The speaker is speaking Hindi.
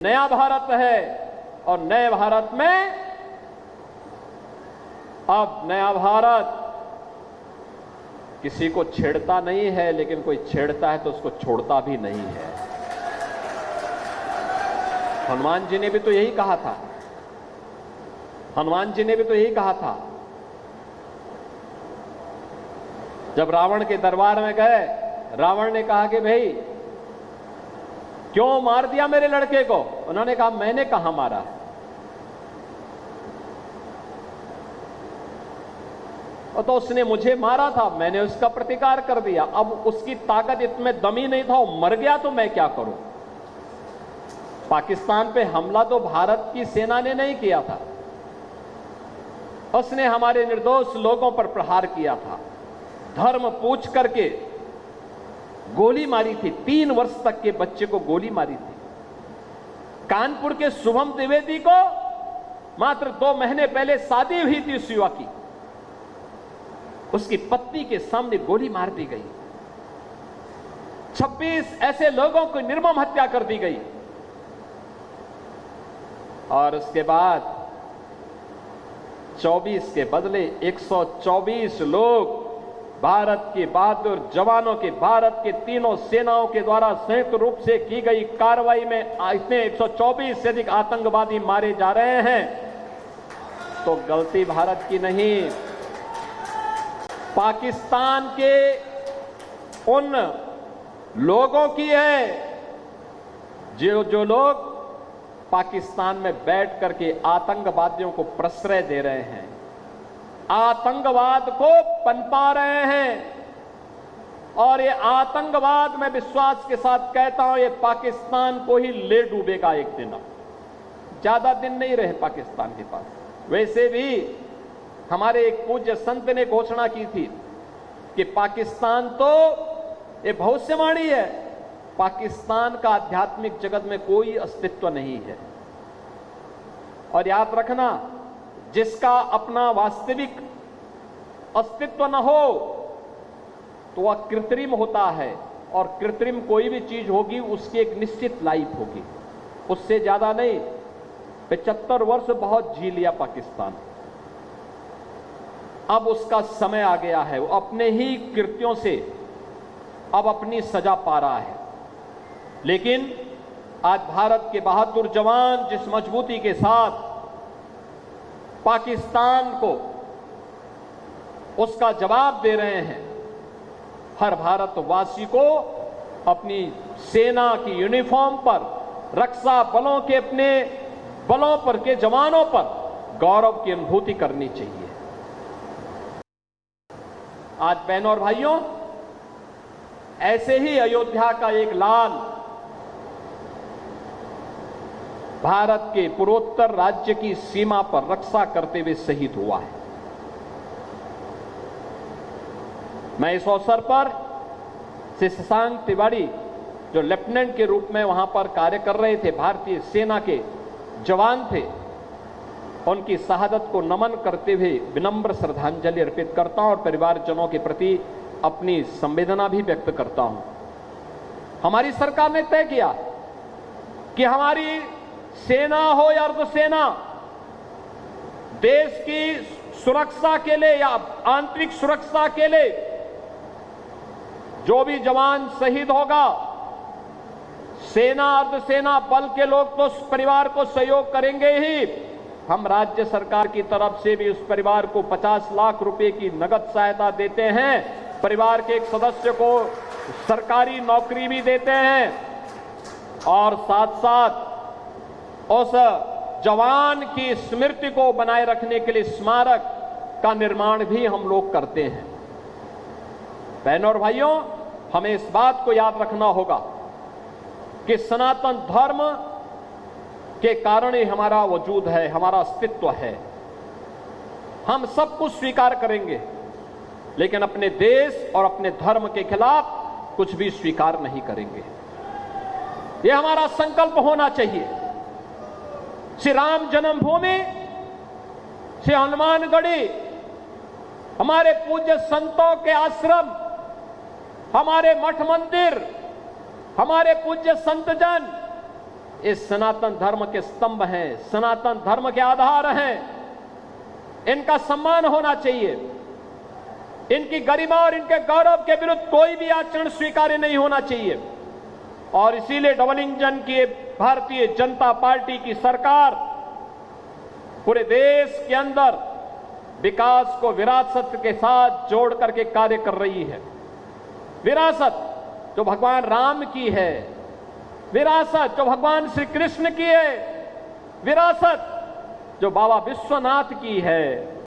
नया भारत है और नए भारत में अब नया भारत किसी को छेड़ता नहीं है, लेकिन कोई छेड़ता है तो उसको छोड़ता भी नहीं है। हनुमान जी ने भी तो यही कहा था। हनुमान जी ने भी तो यही कहा था। जब रावण के दरबार में गए, रावण ने कहा कि भाई क्यों मार दिया मेरे लड़के को? उन्होंने कहा मैंने कहां मारा है। और तो उसने मुझे मारा था, मैंने उसका प्रतिकार कर दिया। अब उसकी ताकत इसमें दम ही नहीं था, वो मर गया तो मैं क्या करूं? पाकिस्तान पे हमला तो भारत की सेना ने नहीं किया था, उसने हमारे निर्दोष लोगों पर प्रहार किया था। धर्म पूछ करके गोली मारी थी, 3 वर्ष तक के बच्चे को गोली मारी थी। कानपुर के शुभम द्विवेदी को मात्र 2 महीने पहले शादी हुई थी उस युवक की, उसकी पत्नी के सामने गोली मार दी गई। 26 ऐसे लोगों की निर्मम हत्या कर दी गई। और उसके बाद 24 के बदले 124 लोग भारत के बहादुर जवानों के, भारत के तीनों सेनाओं के द्वारा संयुक्त रूप से की गई कार्रवाई में इतने 124 से अधिक आतंकवादी मारे जा रहे हैं। तो गलती भारत की नहीं, पाकिस्तान के उन लोगों की है जो लोग पाकिस्तान में बैठ करके आतंकवादियों को प्रश्रय दे रहे हैं, आतंकवाद को पनपा रहे हैं। और ये आतंकवाद, मैं विश्वास के साथ कहता हूं, ये पाकिस्तान को ही ले डूबेगा एक दिन। ज्यादा दिन नहीं रहे पाकिस्तान के पास। वैसे भी हमारे एक पूज्य संत ने घोषणा की थी कि पाकिस्तान तो ये भविष्यवाणी है, पाकिस्तान का आध्यात्मिक जगत में कोई अस्तित्व नहीं है। और याद रखना, जिसका अपना वास्तविक अस्तित्व न हो तो वह कृत्रिम होता है, और कृत्रिम कोई भी चीज होगी उसकी एक निश्चित लाइफ होगी, उससे ज्यादा नहीं। 75 वर्ष बहुत जी लिया पाकिस्तान, अब उसका समय आ गया है, वो अपने ही कृत्यों से अब अपनी सजा पा रहा है। लेकिन आज भारत के बहादुर जवान जिस मजबूती के साथ पाकिस्तान को उसका जवाब दे रहे हैं, हर भारतवासी को अपनी सेना की यूनिफॉर्म पर, रक्षा बलों के अपने बलों पर के जवानों पर गौरव की अनुभूति करनी चाहिए। आज बहनों और भाइयों, ऐसे ही अयोध्या का एक लाल भारत के पूर्वोत्तर राज्य की सीमा पर रक्षा करते हुए शहीद हुआ है। मैं इस अवसर पर श्री शशांक तिवारी, जो लेफ्टिनेंट के रूप में वहां पर कार्य कर रहे थे, भारतीय सेना के जवान थे, उनकी शहादत को नमन करते हुए विनम्र श्रद्धांजलि अर्पित करता हूं और परिवारजनों के प्रति अपनी संवेदना भी व्यक्त करता हूं। हमारी सरकार ने तय किया कि हमारी सेना हो या अर्धसेना, देश की सुरक्षा के लिए या आंतरिक सुरक्षा के लिए जो भी जवान शहीद होगा, सेना अर्धसेना बल के लोग तो उस परिवार को सहयोग करेंगे ही, हम राज्य सरकार की तरफ से भी उस परिवार को 50 लाख रुपए की नगद सहायता देते हैं। परिवार के एक सदस्य को सरकारी नौकरी भी देते हैं, और साथ साथ उस जवान की स्मृति को बनाए रखने के लिए स्मारक का निर्माण भी हम लोग करते हैं। बहनों और भाइयों, हमें इस बात को याद रखना होगा कि सनातन धर्म के कारण ही हमारा वजूद है, हमारा अस्तित्व है। हम सब कुछ स्वीकार करेंगे, लेकिन अपने देश और अपने धर्म के खिलाफ कुछ भी स्वीकार नहीं करेंगे। यह हमारा संकल्प होना चाहिए। श्री राम जन्मभूमि, श्री हनुमानगढ़ी, हमारे पूज्य संतों के आश्रम, हमारे मठ मंदिर, हमारे पूज्य संतजन, इस सनातन धर्म के स्तंभ हैं, सनातन धर्म के आधार हैं। इनका सम्मान होना चाहिए। इनकी गरिमा और इनके गौरव के विरुद्ध कोई भी आचरण स्वीकार्य नहीं होना चाहिए। और इसीलिए डबल इंजन की भारतीय जनता पार्टी की सरकार पूरे देश के अंदर विकास को विरासत के साथ जोड़ करके कार्य कर रही है। विरासत जो भगवान राम की है, विरासत जो भगवान श्री कृष्ण की है, विरासत जो बाबा विश्वनाथ की है,